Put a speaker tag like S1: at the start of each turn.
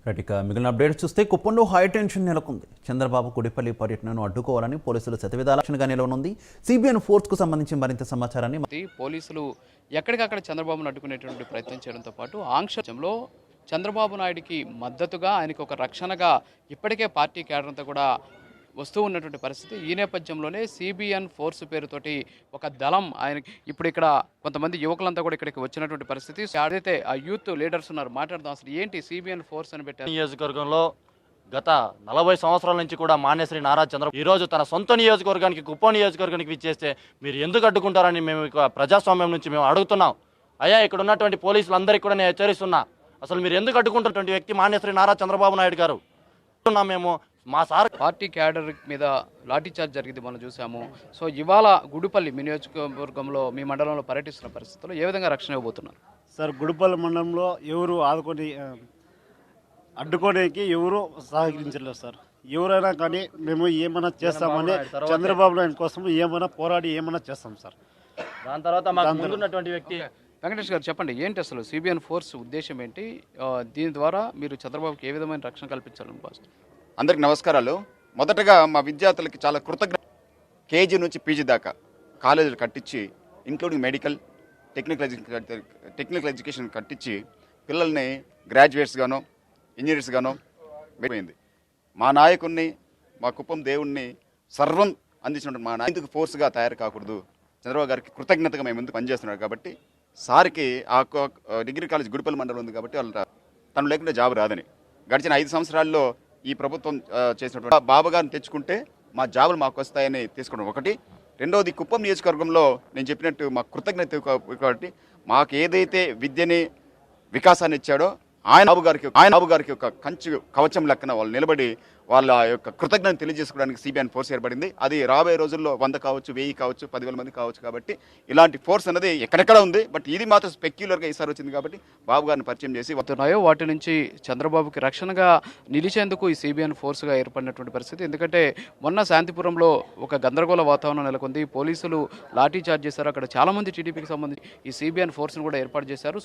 S1: Right, ఇక మిగిలిన updates చూస్తే కుప్పంలో హై టెన్షన్ నెలకొంది. చంద్రబాబు గుడిపల్లి పర్యటనను అడ్డుకోవాలని పోలీసులు శతవిధాలక్షణగా నిలవనుంది. సిబిఎన్ ఫోర్స్కు సంబంధించి మరింత సమాచారాన్ని
S2: పోలీసులు ఎక్కడికక్కడ చంద్రబాబును అడ్డుకునేటువంటి ప్రయత్నం చేయడంతో పాటు ఆంక్షలో చంద్రబాబు నాయుడికి మద్దతుగా ఆయనకు ఒక రక్షణగా ఇప్పటికే పార్టీ కేడర్ అంతా కూడా వస్తూ ఉన్నటువంటి పరిస్థితి. ఈ నేపథ్యంలోనే సిబిఎన్ ఫోర్స్ పేరుతోటి ఒక దళం ఆయనకి ఇప్పుడు ఇక్కడ కొంతమంది యువకులంతా కూడా ఇక్కడికి వచ్చినటువంటి పరిస్థితి. ఏదైతే ఆ యూత్ లీడర్స్ ఉన్నారు, మాట్లాడదాం. అసలు ఏంటి సిబిఎన్ ఫోర్స్ అని పెట్టారు?
S3: నియోజకవర్గంలో గత 40 సంవత్సరాల నుంచి కూడా మాన్యశ్రీ నారా చంద్రబాబు ఈరోజు తన సొంత నియోజకవర్గానికి, కుప్పం నియోజకవర్గానికి ఇచ్చేస్తే మీరు ఎందుకు అడ్డుకుంటారని మేము ప్రజాస్వామ్యం నుంచి మేము అడుగుతున్నాం. అయ్యా, ఇక్కడ ఉన్నటువంటి పోలీసులందరికీ కూడా నేను హెచ్చరిస్తున్నా, అసలు మీరు ఎందుకు అడ్డుకుంటున్నటువంటి వ్యక్తి మాన్యశ్రీ నారా చంద్రబాబు నాయుడు గారు. మేము మా సార్
S2: పార్టీ క్యాడర్ మీద లాఠీచార్జ్ జరిగింది, మనం చూసాము. సో ఇవాళ గుడిపల్లి మీ నియోజకవర్గంలో, మీ మండలంలో పర్యటిస్తున్న పరిస్థితుల్లో ఏ విధంగా రక్షణ ఇవ్వబోతున్నారు?
S4: సార్, గుడిపల్లి మండలంలో ఎవరు అడ్డుకోనేకి ఎవరు సహకరించలేదు సార్. ఎవరైనా కానీ మేము ఏమైనా చేస్తామని చంద్రబాబు నాయుడు కోసం ఏమైనా పోరాడి ఏమైనా చేస్తాం సార్.
S3: దాని తర్వాత మాకు ముందున్నటువంటి వ్యక్తి
S2: వెంకటేష్ గారు, చెప్పండి, ఏంటి అసలు సిబిఎన్ ఫోర్స్ ఉద్దేశం ఏంటి? దీని ద్వారా మీరు చంద్రబాబుకి ఏ విధమైన రక్షణ కల్పించాలని భావిస్తున్నారు?
S5: అందరికి నమస్కారాలు. మొదటగా మా విద్యార్థులకి చాలా కృతజ్ఞత. కేజీ నుంచి పీజీ దాకా కాలేజీలు కట్టించి, ఇంక్లూడింగ్ మెడికల్, టెక్నికల్ ఎడ్యుకేషన్ కట్టించి పిల్లల్ని గ్రాడ్యుయేట్స్ గానో ఇంజనీర్స్ గానో పోయింది. మా నాయకుడిని, మా కుప్పం దేవుణ్ణి సర్వం అందించినటువంటి మా నాయకుడికి ఫోర్స్గా తయారు కాకూడదు. చంద్రబాబు గారికి కృతజ్ఞతగా మేము ముందు పనిచేస్తున్నాడు కాబట్టి సార్కి ఆ డిగ్రీ కాలేజ్ గుడిపల్లి మండలం ఉంది కాబట్టి వాళ్ళు తను లేకుండా జాబ్ రాదని గడిచిన 5 సంవత్సరాల్లో ఈ ప్రభుత్వం చేసినటువంటి బాబు గారిని తెచ్చుకుంటే మా జాబులు మాకు వస్తాయని తీసుకోవడం ఒకటి. రెండవది, కుప్పం నియోజకవర్గంలో నేను చెప్పినట్టు మా కృతజ్ఞత కాబట్టి మాకు ఏదైతే విద్యని వికాసాన్ని ఇచ్చాడో ఆయన బాబు గారికి ఒక కంచు కవచం లెక్కన వాళ్ళు నిలబడి వాళ్ళ యొక్క కృతజ్ఞతను తెలియజేసుకోవడానికి సిబిఎన్ ఫోర్స్ ఏర్పడింది. అది రాబోయే రోజుల్లో 100 కావచ్చు, 1000 కావచ్చు, 10,000 మంది కావచ్చు. కాబట్టి ఇలాంటి ఫోర్స్ అనేది ఎక్కడెక్కడ ఉంది. బట్ ఇది మాత్రం స్పెక్యులర్గా ఈసారి వచ్చింది కాబట్టి బాబు గారిని పరిచయం చేసి
S2: వస్తున్నాయో వాటి నుంచి చంద్రబాబుకి రక్షణగా నిలిచేందుకు ఈ సిబిఎన్ ఫోర్స్గా ఏర్పడినటువంటి పరిస్థితి. ఎందుకంటే మొన్న శాంతిపురంలో ఒక గందరగోళ వాతావరణం నెలకొంది. పోలీసులు లాఠీ చార్జ్ చేశారు. అక్కడ చాలామంది టీడీపీకి సంబంధించి ఈ సిబిఎన్ ఫోర్స్ను కూడా ఏర్పాటు చేశారు.